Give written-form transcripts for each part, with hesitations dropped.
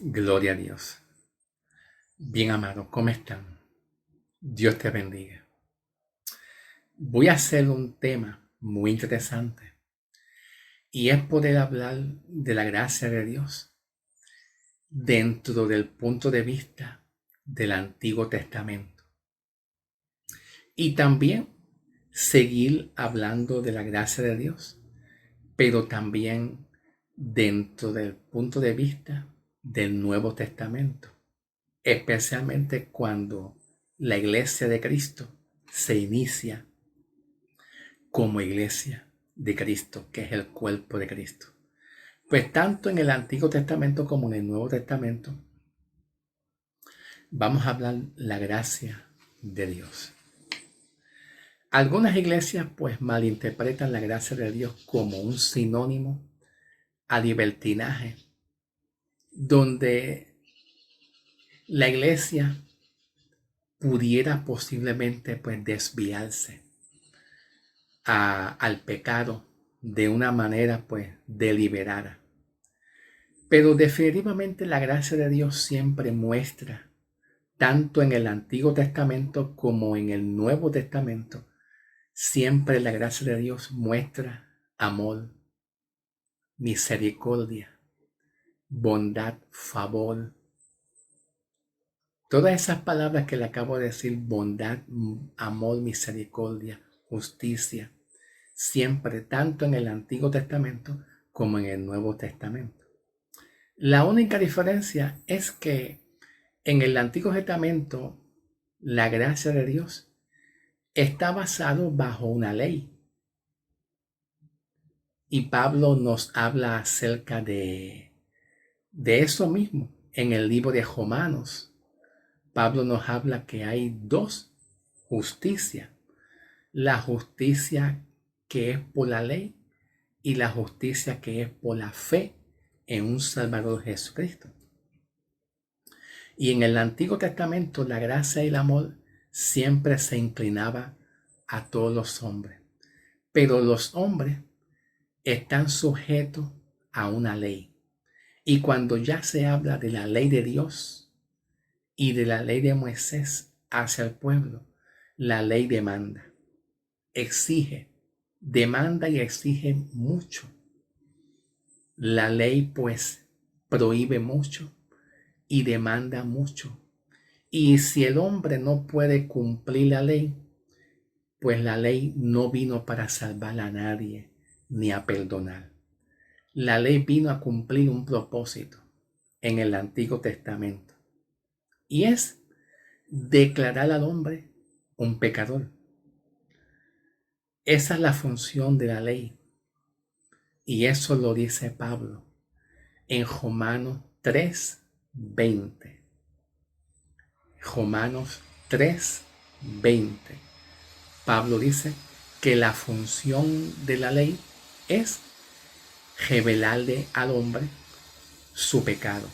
Gloria a Dios. Bien amado, ¿cómo están? Dios te bendiga. Voy a hacer un tema muy interesante y es poder hablar de la gracia de Dios dentro del punto de vista del Antiguo Testamento. Y también seguir hablando de la gracia de Dios, pero también dentro del punto de vista del Nuevo Testamento, especialmente cuando la iglesia de Cristo se inicia como iglesia de Cristo, que es el cuerpo de Cristo. Pues tanto en el Antiguo Testamento como en el Nuevo Testamento vamos a hablar la gracia de Dios. Algunas iglesias pues malinterpretan la gracia de Dios como un sinónimo a libertinaje, donde la iglesia pudiera posiblemente pues desviarse al pecado de una manera pues deliberada. Pero definitivamente la gracia de Dios siempre muestra, tanto en el Antiguo Testamento como en el Nuevo Testamento, siempre la gracia de Dios muestra amor, misericordia, bondad, favor. Todas esas palabras que le acabo de decir, bondad, amor, misericordia, justicia, siempre, tanto en el Antiguo Testamento como en el Nuevo Testamento. La única diferencia es que en el Antiguo Testamento la gracia de Dios está basado bajo una ley. Y Pablo nos habla acerca de eso mismo en el libro de Romanos. Pablo nos habla que hay dos justicias. La justicia que es por la ley y la justicia que es por la fe en un Salvador Jesucristo. Y en el Antiguo Testamento la gracia y el amor siempre se inclinaba a todos los hombres. Pero los hombres están sujetos a una ley. Y cuando ya se habla de la ley de Dios y de la ley de Moisés hacia el pueblo, la ley demanda, demanda y exige mucho. La ley pues prohíbe mucho y demanda mucho. Y si el hombre no puede cumplir la ley, pues la ley no vino para salvar a nadie ni a perdonar. La ley vino a cumplir un propósito en el Antiguo Testamento. Y es declarar al hombre un pecador. Esa es la función de la ley. Y eso lo dice Pablo en Romanos 3:20. Romanos 3:20. Pablo dice que la función de la ley es revelarle al hombre su pecado.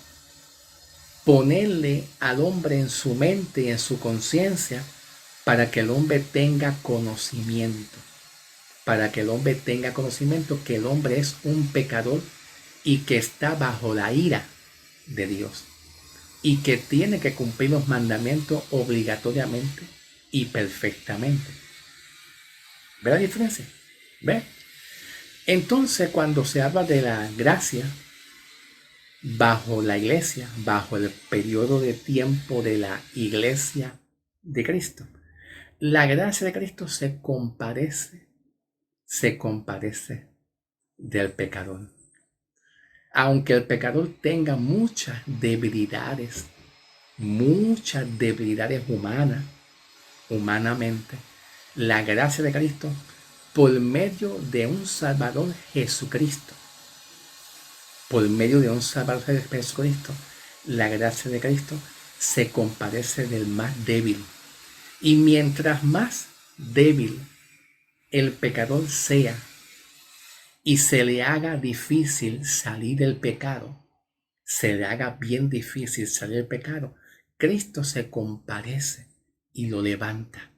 Ponerle al hombre en su mente y en su conciencia para que el hombre tenga conocimiento. Para que el hombre tenga conocimiento que el hombre es un pecador y que está bajo la ira de Dios. Y que tiene que cumplir los mandamientos obligatoriamente y perfectamente. ¿Ve la diferencia? ¿Ve? Entonces, cuando se habla de la gracia bajo la iglesia, bajo el periodo de tiempo de la iglesia de Cristo, la gracia de Cristo se compadece del pecador. Aunque el pecador tenga muchas debilidades humanamente, la gracia de Cristo, por medio de un Salvador Jesucristo, la gracia de Cristo se compadece del más débil. Y mientras más débil el pecador sea y se le haga difícil salir del pecado, Cristo se compadece y lo levanta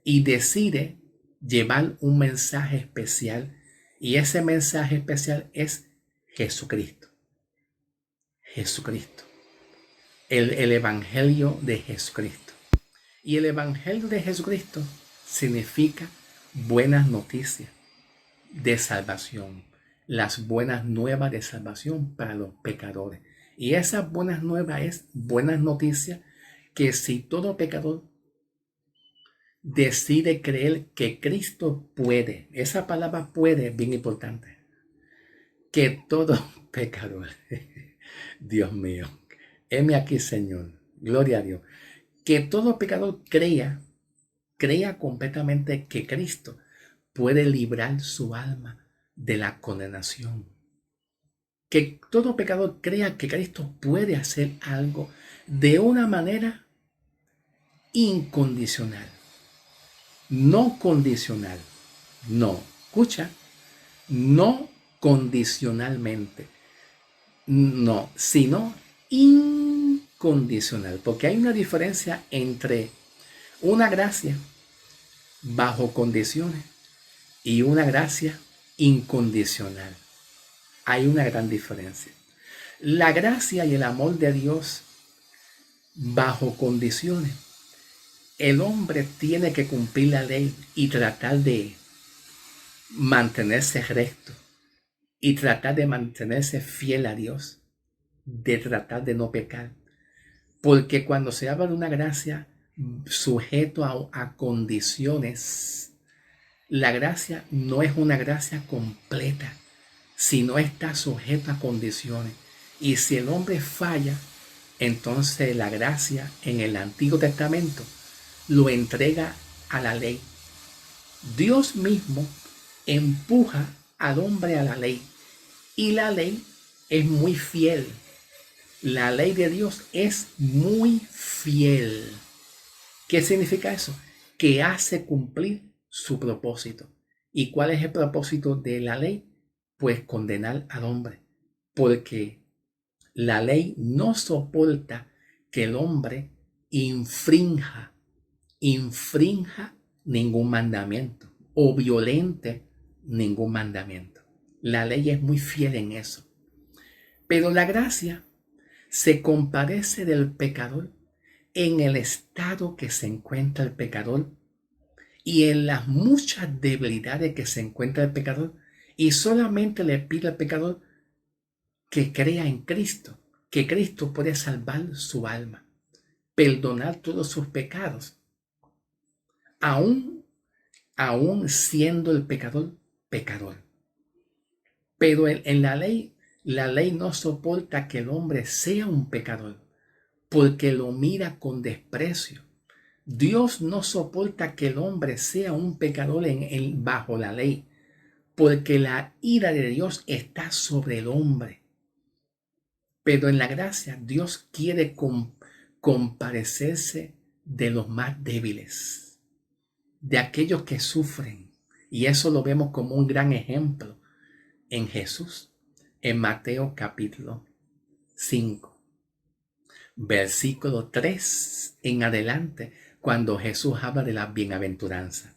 y decide llevar un mensaje especial, y ese mensaje especial es Jesucristo. el Evangelio de Jesucristo. Y el Evangelio de Jesucristo significa buenas noticias de salvación, las buenas nuevas de salvación para los pecadores. Y esas buenas nuevas es buenas noticias que si todo pecador decide creer que Cristo puede, esa palabra puede es bien importante, que todo pecador, Dios mío, heme aquí, Señor, gloria a Dios, que todo pecador crea completamente que Cristo puede librar su alma de la condenación. Que todo pecador crea que Cristo puede hacer algo de una manera incondicional, no condicional, no, escucha, no condicionalmente, no, sino incondicional, porque hay una diferencia entre una gracia bajo condiciones y una gracia incondicional. Hay una gran diferencia. La gracia y el amor de Dios bajo condiciones. El hombre tiene que cumplir la ley y tratar de mantenerse recto y tratar de mantenerse fiel a Dios, de tratar de no pecar. Porque cuando se habla de una gracia sujeto a condiciones, la gracia no es una gracia completa, sino está sujeta a condiciones. Y si el hombre falla, entonces la gracia en el Antiguo Testamento lo entrega a la ley. Dios mismo empuja al hombre a la ley y la ley es muy fiel. La ley de Dios es muy fiel. ¿Qué significa eso? Que hace cumplir su propósito. ¿Y cuál es el propósito de la ley? Pues condenar al hombre. Porque la ley no soporta que el hombre infrinja ningún mandamiento o violente ningún mandamiento. La ley es muy fiel en eso. Pero la gracia se compadece del pecador en el estado que se encuentra el pecador y en las muchas debilidades que se encuentra el pecador, y solamente le pide al pecador que crea en Cristo, que Cristo puede salvar su alma, perdonar todos sus pecados, aún siendo el pecador pecador. Pero en la ley no soporta que el hombre sea un pecador, porque lo mira con desprecio. Dios no soporta que el hombre sea un pecador bajo la ley, porque la ira de Dios está sobre el hombre. Pero en la gracia, Dios quiere compadecerse de los más débiles, de aquellos que sufren. Y eso lo vemos como un gran ejemplo en Jesús, en Mateo capítulo 5, versículo 3 en adelante, cuando Jesús habla de la bienaventuranza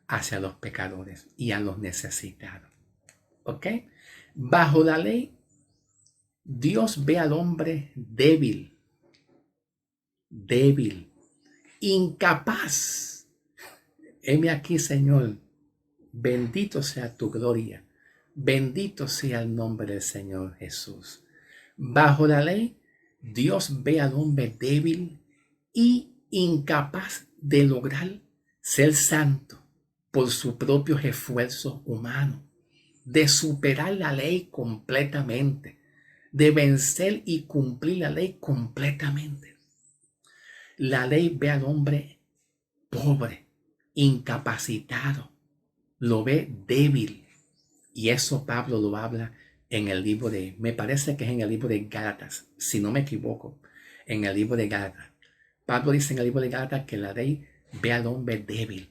hacia los pecadores y a los necesitados. ¿Ok? Bajo la ley, Dios ve al hombre débil, incapaz. Heme aquí, Señor. Bendito sea tu gloria. Bendito sea el nombre del Señor Jesús. Bajo la ley, Dios ve al hombre débil y incapaz de lograr ser santo por sus propios esfuerzos humanos, de superar la ley completamente, de vencer y cumplir la ley completamente. La ley ve al hombre pobre, incapacitado, lo ve débil. Y eso Pablo lo habla en el libro me parece que es en el libro de Gálatas, si no me equivoco, en el libro de Gálatas. Pablo dice en el libro de Gálatas que la ley ve al hombre débil,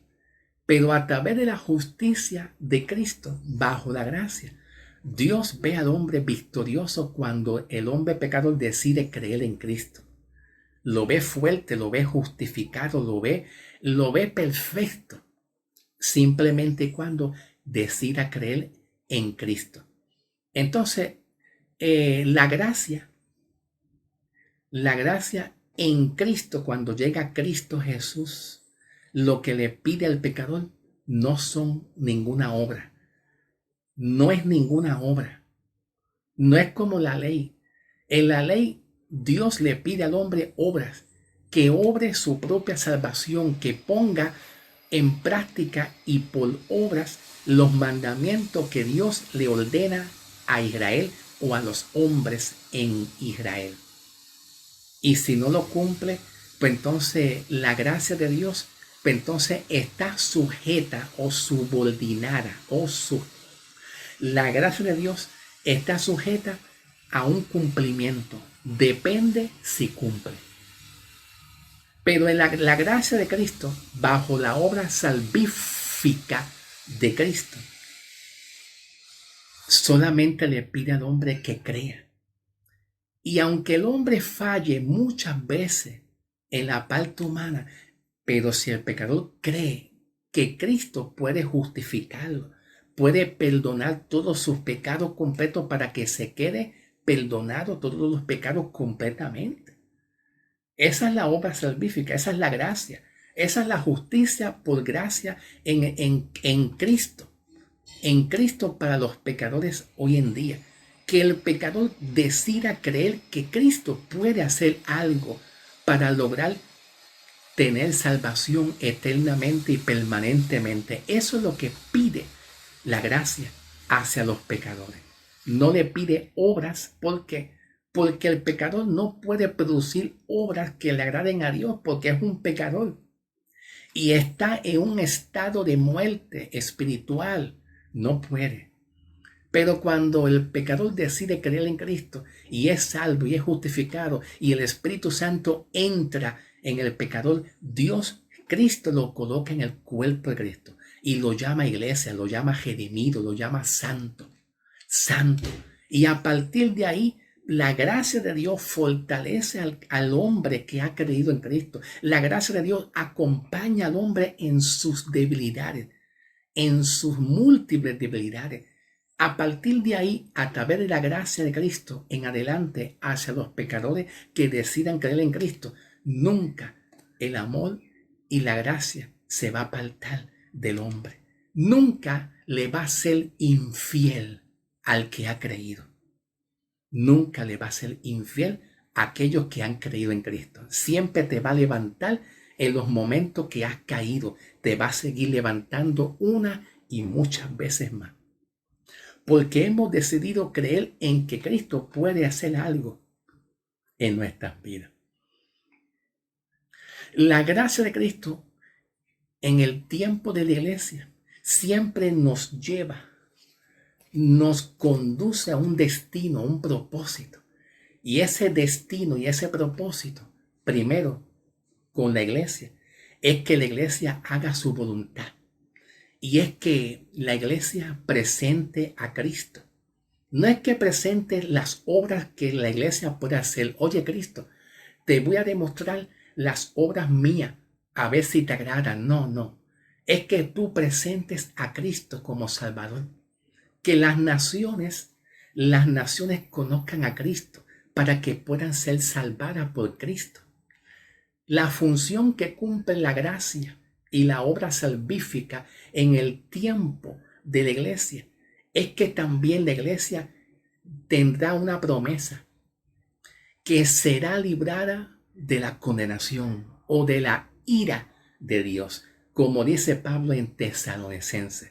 pero a través de la justicia de Cristo, bajo la gracia, Dios ve al hombre victorioso cuando el hombre pecador decide creer en Cristo. Lo ve fuerte, lo ve justificado, lo ve perfecto, simplemente cuando decida creer en Cristo. Entonces, la gracia La gracia en Cristo, cuando llega Cristo Jesús, lo que le pide al pecador no son ninguna obra. No es ninguna obra. No es como la ley. En la ley, Dios le pide al hombre obras, que obre su propia salvación, que ponga en práctica y por obras los mandamientos que Dios le ordena a Israel o a los hombres en Israel. Y si no lo cumple, pues entonces la gracia de Dios, pues entonces está sujeta o subordinada la gracia de Dios está sujeta a un cumplimiento. Depende si cumple. Pero en la gracia de Cristo, bajo la obra salvífica de Cristo, solamente le pide al hombre que crea. Y aunque el hombre falle muchas veces en la parte humana, pero si el pecador cree que Cristo puede justificarlo, puede perdonar todos sus pecados completos para que se quede perdonado todos los pecados completamente. Esa es la obra salvífica, esa es la gracia, esa es la justicia por gracia en Cristo. En Cristo para los pecadores hoy en día. Que el pecador decida creer que Cristo puede hacer algo para lograr tener salvación eternamente y permanentemente. Eso es lo que pide la gracia hacia los pecadores. No le pide obras porque el pecador no puede producir obras que le agraden a Dios porque es un pecador y está en un estado de muerte espiritual. No puede. Pero cuando el pecador decide creer en Cristo y es salvo y es justificado y el Espíritu Santo entra en el pecador, Cristo lo coloca en el cuerpo de Cristo y lo llama iglesia, lo llama redimido, lo llama santo, santo. Y a partir de ahí, la gracia de Dios fortalece al hombre que ha creído en Cristo. La gracia de Dios acompaña al hombre en sus debilidades, en sus múltiples debilidades. A partir de ahí, a través de la gracia de Cristo en adelante hacia los pecadores que decidan creer en Cristo, nunca el amor y la gracia se va a apartar del hombre. Nunca le va a ser infiel al que ha creído. Nunca le va a ser infiel a aquellos que han creído en Cristo. Siempre te va a levantar en los momentos que has caído. Te va a seguir levantando una y muchas veces más. Porque hemos decidido creer en que Cristo puede hacer algo en nuestras vidas. La gracia de Cristo en el tiempo de la iglesia siempre nos lleva, nos conduce a un destino, a un propósito. Y ese destino y ese propósito, primero con la iglesia, es que la iglesia haga su voluntad. Y es que la iglesia presente a Cristo. No es que presente las obras que la iglesia puede hacer. Oye, Cristo, te voy a demostrar las obras mías, a ver si te agradan. No. Es que tú presentes a Cristo como Salvador. Que las naciones conozcan a Cristo para que puedan ser salvadas por Cristo. La función que cumple la gracia y la obra salvífica en el tiempo de la iglesia es que también la iglesia tendrá una promesa que será librada de la condenación o de la ira de Dios, como dice Pablo en Tesalonicenses,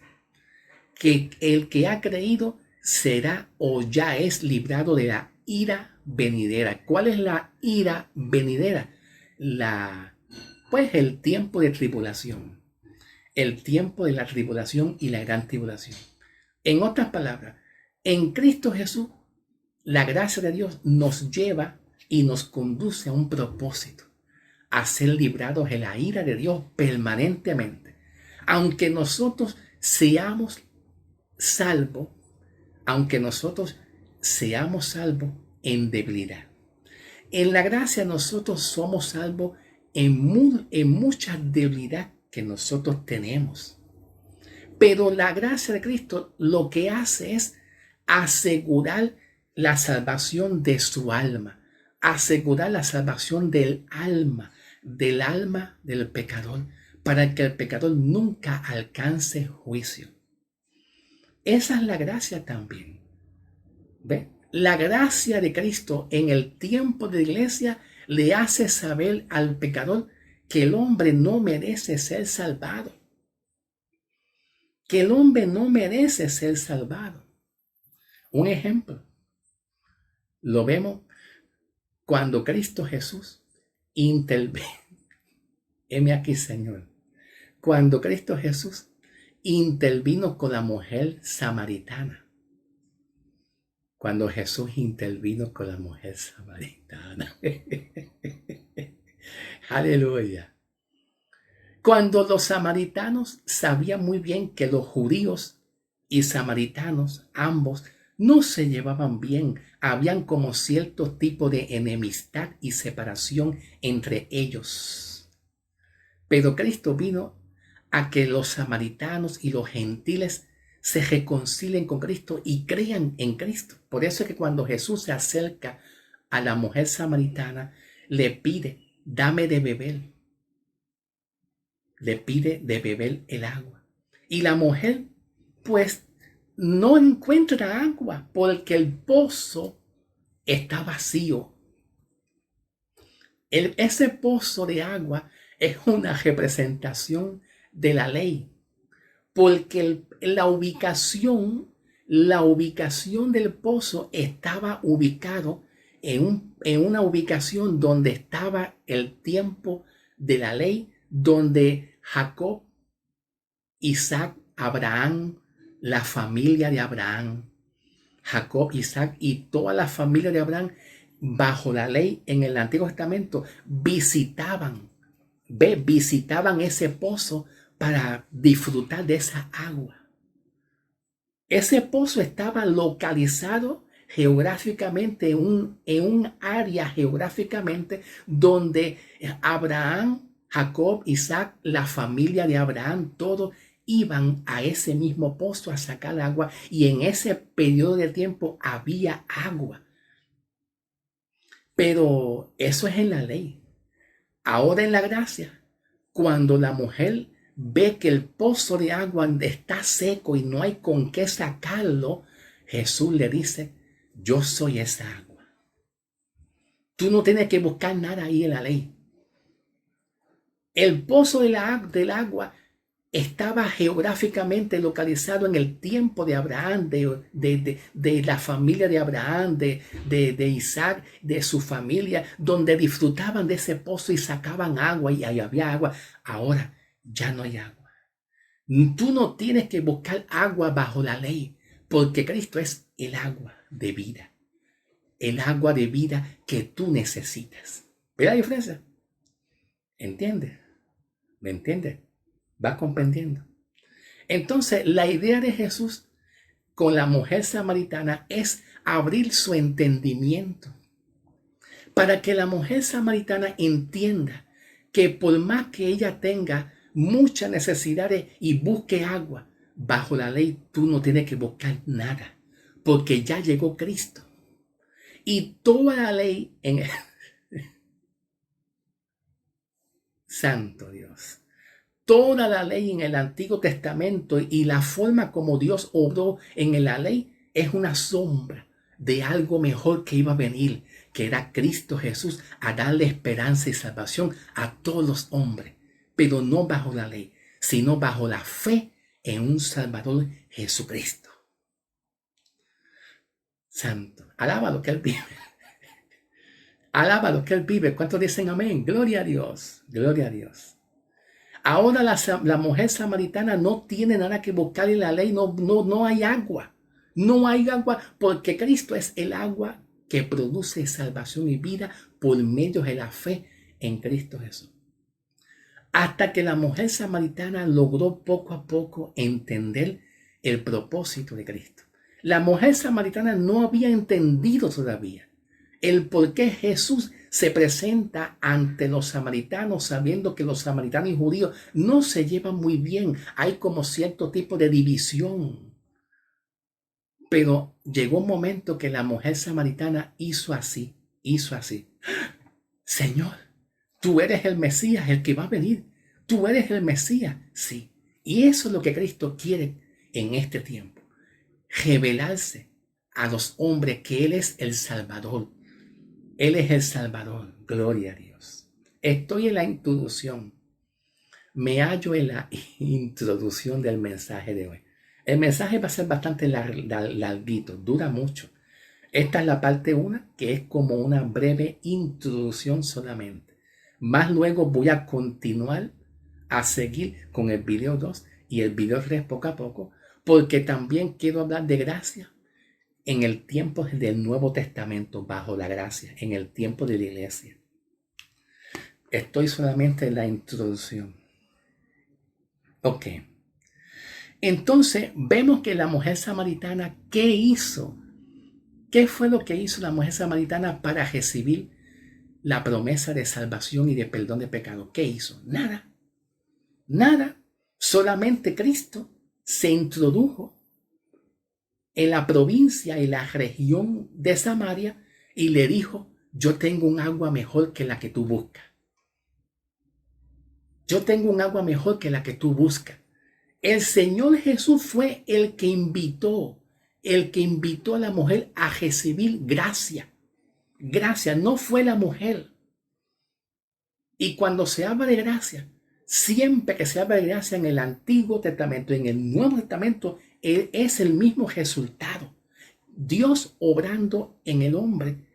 que el que ha creído será o ya es librado de la ira venidera. ¿Cuál es la ira venidera? Pues el tiempo de tribulación, el tiempo de la tribulación y la gran tribulación. En otras palabras, en Cristo Jesús, la gracia de Dios nos lleva y nos conduce a un propósito, a ser librados de la ira de Dios permanentemente. Aunque nosotros seamos salvos, en debilidad. En la gracia nosotros somos salvos en mucha debilidad que nosotros tenemos. Pero la gracia de Cristo lo que hace es asegurar la salvación de su alma, asegurar la salvación del alma del pecador, para que el pecador nunca alcance juicio. Esa es la gracia también. ¿Ve? La gracia de Cristo en el tiempo de la iglesia le hace saber al pecador que el hombre no merece ser salvado. Que el hombre no merece ser salvado. Un ejemplo, lo vemos cuando Cristo Jesús intervino. Heme aquí, Señor. Cuando Cristo Jesús intervino con la mujer samaritana. Cuando Jesús intervino con la mujer samaritana. Aleluya. Cuando los samaritanos sabían muy bien que los judíos y samaritanos, ambos, no se llevaban bien, habían como cierto tipo de enemistad y separación entre ellos. Pero Cristo vino a que los samaritanos y los gentiles se reconcilien con Cristo y crean en Cristo. Por eso es que cuando Jesús se acerca a la mujer samaritana, le pide, dame de beber. Le pide de beber el agua. Y la mujer, pues, no encuentra agua porque el pozo está vacío. Ese pozo de agua es una representación de la ley, porque la ubicación del pozo estaba ubicado en una ubicación donde estaba el tiempo de la ley, donde Jacob, Isaac, Abraham, la familia de Abraham, Jacob, Isaac y toda la familia de Abraham, bajo la ley en el Antiguo Testamento, visitaban ese pozo para disfrutar de esa agua. Ese pozo estaba localizado geográficamente en un área geográficamente donde Abraham, Jacob, Isaac, la familia de Abraham, todos iban a ese mismo pozo a sacar agua, y en ese periodo de tiempo había agua. Pero eso es en la ley. Ahora en la gracia, cuando la mujer ve que el pozo de agua está seco y no hay con qué sacarlo, Jesús le dice, yo soy esa agua. Tú no tienes que buscar nada ahí en la ley. El pozo del agua estaba geográficamente localizado en el tiempo de Abraham, de la familia de Abraham, de Isaac, de su familia, donde disfrutaban de ese pozo y sacaban agua y ahí había agua. Ahora ya no hay agua. Tú no tienes que buscar agua bajo la ley, porque Cristo es el agua de vida. El agua de vida que tú necesitas. ¿Ve la diferencia? ¿Entiendes? ¿Me entiendes? ¿Va comprendiendo? Entonces, la idea de Jesús con la mujer samaritana es abrir su entendimiento para que la mujer samaritana entienda que por más que ella tenga muchas necesidades y busque agua, bajo la ley tú no tienes que buscar nada, porque ya llegó Cristo. Y toda la ley en el... Santo Dios. Toda la ley en el Antiguo Testamento y la forma como Dios obró en la ley es una sombra de algo mejor que iba a venir, que era Cristo Jesús, a darle esperanza y salvación a todos los hombres, pero no bajo la ley, sino bajo la fe en un Salvador, Jesucristo. Santo, alaba lo que Él vive. Alaba lo que Él vive. ¿Cuántos dicen amén? Gloria a Dios, gloria a Dios. Ahora la mujer samaritana no tiene nada que buscar en la ley, no hay agua. No hay agua porque Cristo es el agua que produce salvación y vida por medio de la fe en Cristo Jesús. Hasta que la mujer samaritana logró poco a poco entender el propósito de Cristo. La mujer samaritana no había entendido todavía el por qué Jesús se presenta ante los samaritanos, sabiendo que los samaritanos y judíos no se llevan muy bien. Hay como cierto tipo de división. Pero llegó un momento que la mujer samaritana hizo así. Señor, tú eres el Mesías, el que va a venir. Tú eres el Mesías. Sí. Y eso es lo que Cristo quiere en este tiempo. Revelarse a los hombres que Él es el Salvador. Él es el Salvador. Gloria a Dios. Estoy en la introducción. Me hallo en la introducción del mensaje de hoy. El mensaje va a ser bastante larguito, dura mucho. Esta es la parte 1, que es como una breve introducción solamente. Más luego voy a continuar a seguir con el video 2 y el video 3 poco a poco, porque también quiero hablar de gracia en el tiempo del Nuevo Testamento, bajo la gracia, en el tiempo de la iglesia. Estoy solamente en la introducción. Ok. Entonces vemos que la mujer samaritana, ¿qué hizo? ¿Qué fue lo que hizo la mujer samaritana para recibir la promesa de salvación y de perdón de pecado? ¿Qué hizo? Nada. Nada. Solamente Cristo se introdujo en la provincia y la región de Samaria y le dijo, yo tengo un agua mejor que la que tú buscas. Yo tengo un agua mejor que la que tú buscas. El Señor Jesús fue el que invitó a la mujer a recibir gracia. Gracia, no fue la mujer. Y cuando se habla de gracia, siempre que se habla de gracia en el Antiguo Testamento, en el Nuevo Testamento, es el mismo resultado. Dios obrando en el hombre,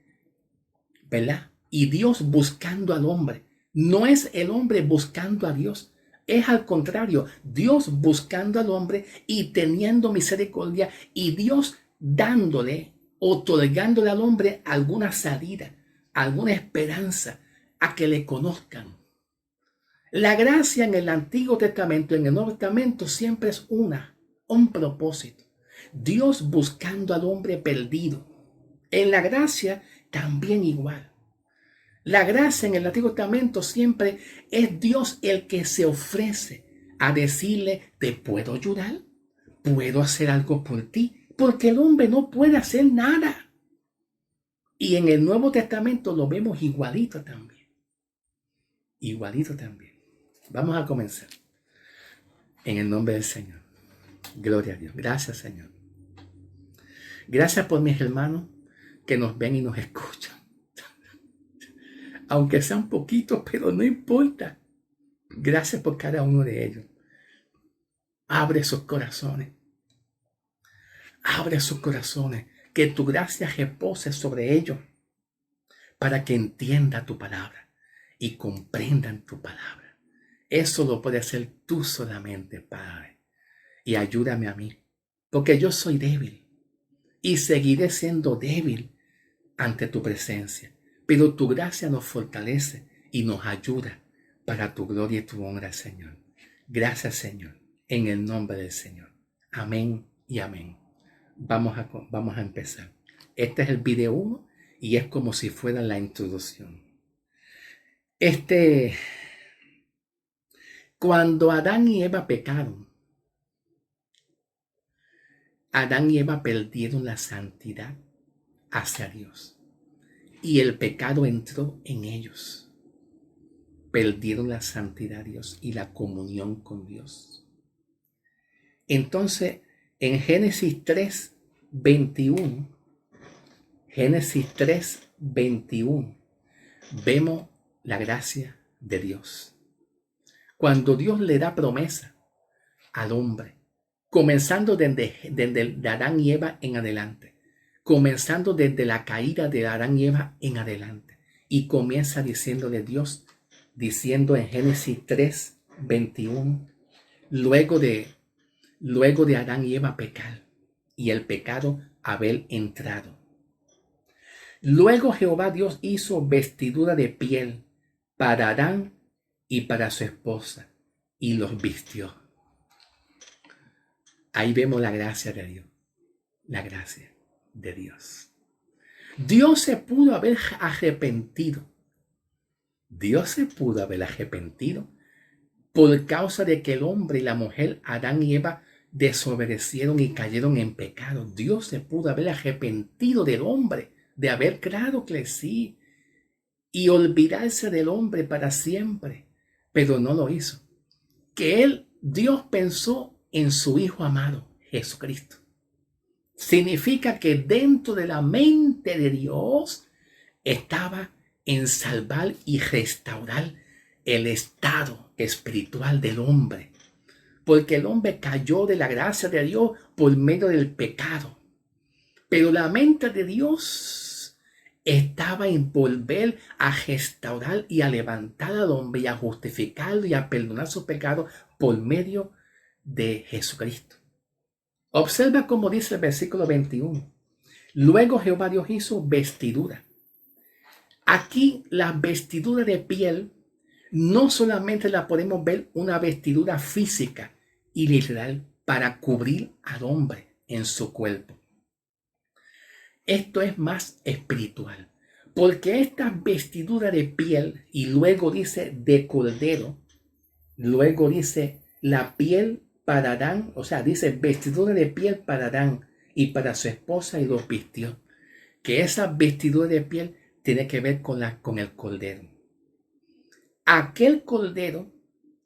¿verdad? Y Dios buscando al hombre. No es el hombre buscando a Dios. Es al contrario, Dios buscando al hombre y teniendo misericordia y Dios dándole, otorgándole al hombre alguna salida, alguna esperanza a que le conozcan. La gracia en el Antiguo Testamento, en el Nuevo Testamento, siempre es un propósito. Dios buscando al hombre perdido. En la gracia también igual. La gracia en el Antiguo Testamento siempre es Dios el que se ofrece a decirle, ¿te puedo ayudar? ¿Puedo hacer algo por ti? Porque el hombre no puede hacer nada. Y en el Nuevo Testamento lo vemos igualito también. Igualito también. Vamos a comenzar. En el nombre del Señor. Gloria a Dios. Gracias, Señor. Gracias por mis hermanos que nos ven y nos escuchan. Aunque sean poquitos, pero no importa. Gracias por cada uno de ellos. Abre sus corazones. Abre sus corazones. Que tu gracia repose sobre ellos para que entiendan tu palabra y comprendan tu palabra. Eso lo puedes hacer tú solamente, Padre. Y ayúdame a mí, porque yo soy débil y seguiré siendo débil ante tu presencia. Pero tu gracia nos fortalece y nos ayuda para tu gloria y tu honra, Señor. Gracias, Señor, en el nombre del Señor. Amén y amén. Vamos a empezar. Este es el video 1 y es como si fuera la introducción. Cuando Adán y Eva pecaron, Adán y Eva perdieron la santidad hacia Dios. Y el pecado entró en ellos. Perdieron la santidad de Dios y la comunión con Dios. Entonces, en Génesis 3:21, vemos la gracia de Dios. Cuando Dios le da promesa al hombre, comenzando desde Adán y Eva en adelante, comenzando desde la caída de Adán y Eva en adelante, y comienza diciéndole Dios, diciendo en Génesis 3:21, luego de Adán y Eva pecar y el pecado haber entrado. Luego Jehová Dios hizo vestidura de piel para Adán y para su esposa y los vistió. Ahí vemos la gracia de Dios. La gracia de Dios. Dios se pudo haber arrepentido. Dios se pudo haber arrepentido por causa de que el hombre y la mujer, Adán y Eva, desobedecieron y cayeron en pecado. Dios se pudo haber arrepentido del hombre, de haber creado que sí. y olvidarse del hombre para siempre, pero no lo hizo. Que Dios pensó en su Hijo amado, Jesucristo. Significa que dentro de la mente de Dios estaba en salvar y restaurar el estado espiritual del hombre, porque el hombre cayó de la gracia de Dios por medio del pecado. Pero la mente de Dios estaba en volver a restaurar y a levantar al hombre y a justificarlo y a perdonar sus pecados por medio de Jesucristo. Observa cómo dice el versículo 21. Luego Jehová Dios hizo vestidura. Aquí la vestidura de piel no solamente la podemos ver una vestidura física y literal para cubrir al hombre en su cuerpo. Esto es más espiritual, porque esta vestidura de piel, y luego dice de cordero, luego dice la piel para Adán, o sea, dice vestidura de piel para Adán y para su esposa y los vistió. Que esa vestidura de piel tiene que ver con el cordero. Aquel cordero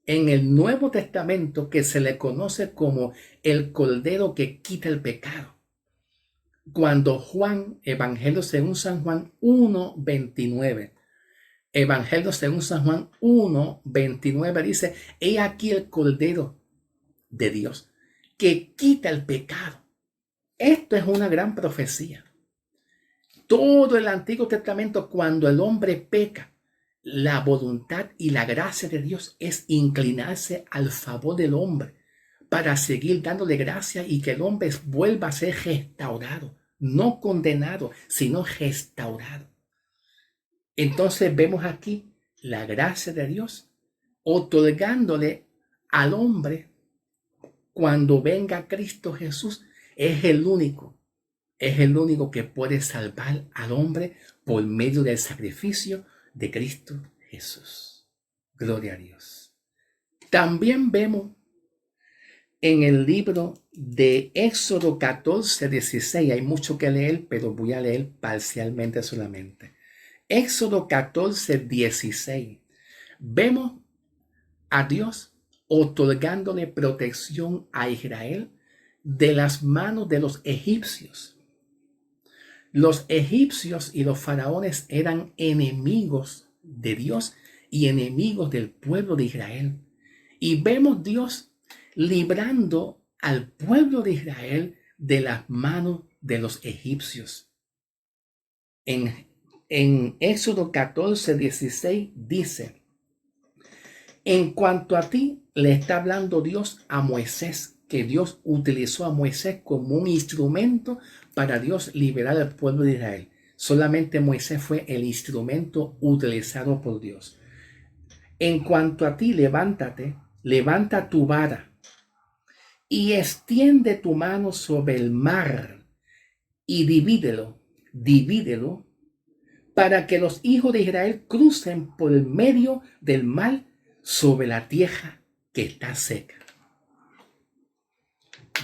en el Nuevo Testamento que se le conoce como el cordero que quita el pecado. Cuando Juan, Evangelio según San Juan 1:29, Evangelio según San Juan 1:29 dice, he aquí el cordero de Dios que quita el pecado. Esto es una gran profecía. Todo el Antiguo Testamento, cuando el hombre peca, la voluntad y la gracia de Dios es inclinarse al favor del hombre para seguir dándole gracia y que el hombre vuelva a ser restaurado, no condenado, sino restaurado. Entonces vemos aquí la gracia de Dios otorgándole al hombre, cuando venga Cristo Jesús, es el único que puede salvar al hombre por medio del sacrificio de Cristo Jesús. Gloria a Dios. También vemos en el libro de Éxodo 14:16, hay mucho que leer, pero voy a leer parcialmente solamente. Éxodo 14:16, vemos a Dios otorgándole protección a Israel de las manos de los egipcios. Los egipcios y los faraones eran enemigos de Dios y enemigos del pueblo de Israel. Y vemos Dios librando al pueblo de Israel de las manos de los egipcios. En Éxodo 14:16 dice, en cuanto a ti, le está hablando Dios a Moisés, que Dios utilizó a Moisés como un instrumento para Dios liberar al pueblo de Israel. Solamente Moisés fue el instrumento utilizado por Dios. En cuanto a ti, levántate, levanta tu vara y extiende tu mano sobre el mar y divídelo, para que los hijos de Israel crucen por el medio del mar sobre la tierra que está seca.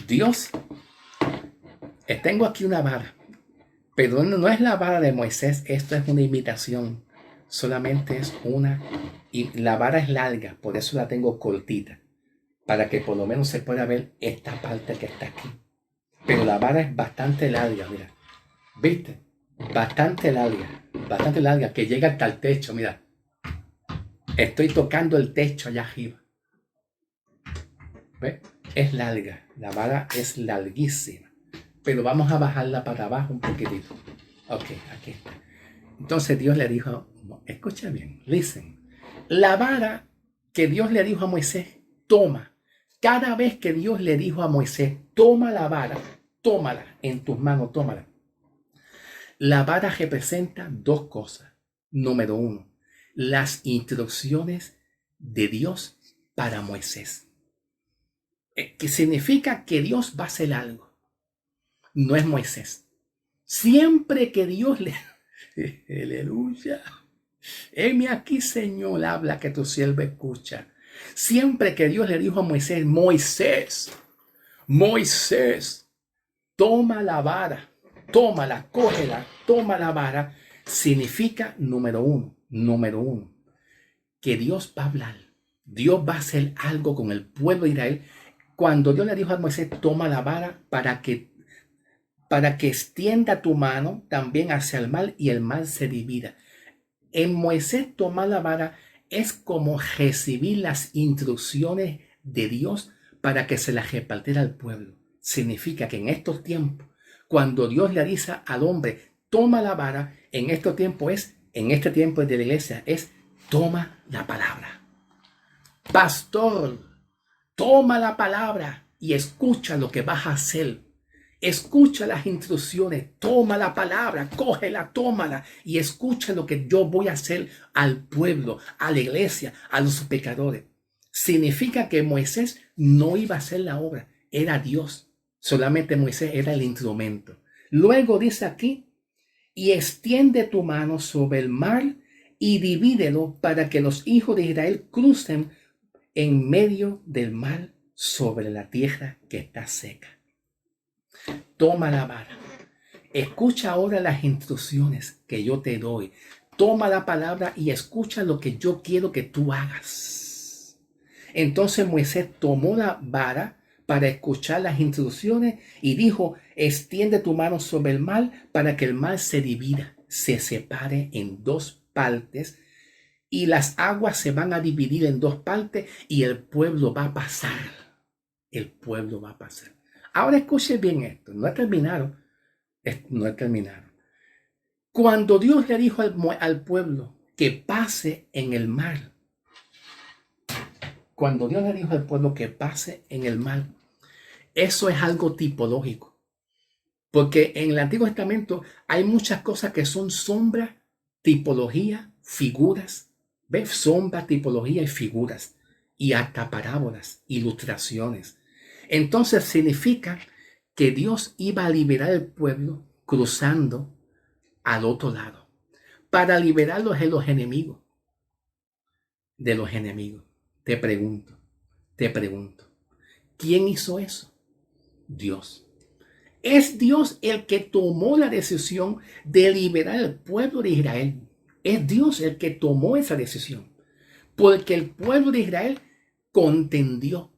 Dios, tengo aquí una vara, pero no es la vara de Moisés, esto es una imitación, solamente es una, y la vara es larga, por eso la tengo cortita, para que por lo menos se pueda ver esta parte que está aquí. Pero la vara es bastante larga, mira, ¿viste? Bastante larga, que llega hasta el techo, mira. Estoy tocando el techo allá arriba. ¿Ves? Es larga, la vara es larguísima. Pero vamos a bajarla para abajo un poquitito. Ok, aquí está. Entonces Dios le dijo, escucha bien, listen. La vara que Dios le dijo a Moisés, toma. Cada vez que Dios le dijo a Moisés, toma la vara, tómala en tus manos, tómala. La vara representa dos cosas. Número uno, las instrucciones de Dios para Moisés. Que significa que Dios va a hacer algo. No es Moisés. Siempre que Dios le... Aleluya. Heme aquí, Señor, habla que tu siervo escucha. Siempre que Dios le dijo a Moisés, Moisés, toma la vara, tómala, cógela, toma la vara. significa, número uno, que Dios va a hablar. Dios va a hacer algo con el pueblo de Israel. Cuando Dios le dijo a Moisés, toma la vara para que extienda tu mano también hacia el mar y el mar se divida. En Moisés tomar la vara es como recibir las instrucciones de Dios para que se las repartiera al pueblo. Significa que en estos tiempos, cuando Dios le dice al hombre, toma la vara, en este tiempo de la iglesia, es toma la palabra. Pastor, toma la palabra y escucha lo que vas a hacer. Escucha las instrucciones, toma la palabra, cógela, tómala y escucha lo que yo voy a hacer al pueblo, a la iglesia, a los pecadores. Significa que Moisés no iba a hacer la obra, era Dios. Solamente Moisés era el instrumento. Luego dice aquí, y extiende tu mano sobre el mar y divídelo para que los hijos de Israel crucen en medio del mar sobre la tierra que está seca. Toma la vara. Escucha ahora las instrucciones que yo te doy. Toma la palabra y escucha lo que yo quiero que tú hagas. Entonces Moisés tomó la vara para escuchar las instrucciones y dijo, extiende tu mano sobre el mar para que el mar se divida, se separe en dos partes y las aguas se van a dividir en dos partes y el pueblo va a pasar. El pueblo va a pasar. Ahora escuche bien esto, no he terminado. Cuando Dios le dijo al pueblo que pase en el mar, eso es algo tipológico. Porque en el Antiguo Testamento hay muchas cosas que son sombra, tipología, figuras. ¿Ves? Sombra, tipología y figuras. Y hasta parábolas, ilustraciones. Entonces significa que Dios iba a liberar al pueblo cruzando al otro lado para liberarlos de los enemigos. Te pregunto, ¿quién hizo eso? Dios. Es Dios el que tomó la decisión de liberar al pueblo de Israel. Es Dios el que tomó esa decisión. Porque el pueblo de Israel contendió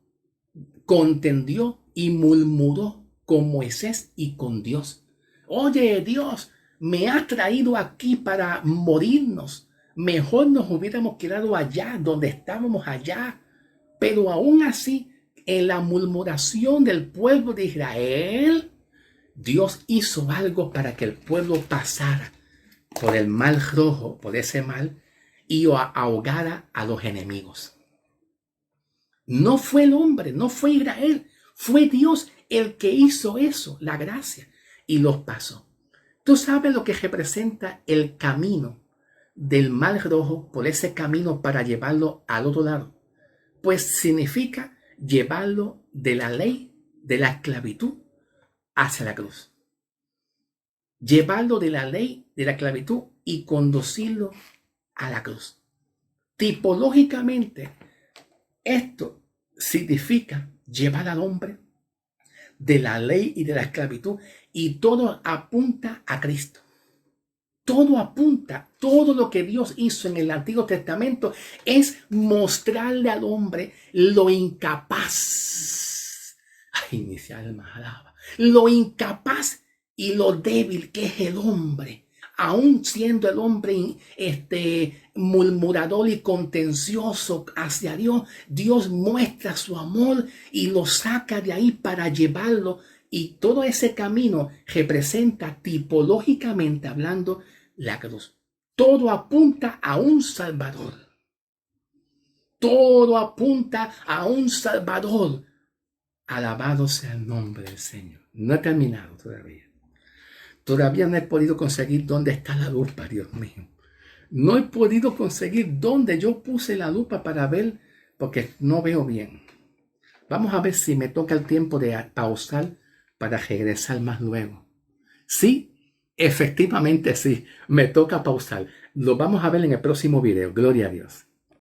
y murmuró con Moisés y con Dios. Oye, Dios, me has traído aquí para morirnos. Mejor nos hubiéramos quedado allá, donde estábamos allá. Pero aún así, en la murmuración del pueblo de Israel, Dios hizo algo para que el pueblo pasara por el mar rojo, por ese mar, y ahogara a los enemigos. No fue el hombre, no fue Israel, fue Dios el que hizo eso, la gracia, y los pasó. ¿Tú sabes lo que representa el camino del mar rojo por ese camino para llevarlo al otro lado? Pues significa llevarlo de la ley, de la esclavitud, hacia la cruz. Llevarlo de la ley, de la esclavitud y conducirlo a la cruz. Tipológicamente, esto significa llevar al hombre de la ley y de la esclavitud y todo apunta a Cristo. Todo apunta, todo lo que Dios hizo en el Antiguo Testamento es mostrarle al hombre lo incapaz. Ay, mi alma alaba. Lo incapaz y lo débil que es el hombre. Aún siendo el hombre murmurador y contencioso hacia Dios, Dios muestra su amor y lo saca de ahí para llevarlo. Y todo ese camino representa tipológicamente hablando la cruz. Todo apunta a un Salvador. Todo apunta a un Salvador. Alabado sea el nombre del Señor. No he terminado todavía. Todavía no he podido conseguir dónde está la lupa, Dios mío. No he podido conseguir dónde yo puse la lupa para ver, porque no veo bien. Vamos a ver si me toca el tiempo de pausar para regresar más luego. Sí, efectivamente sí, me toca pausar. Lo vamos a ver en el próximo video. Gloria a Dios.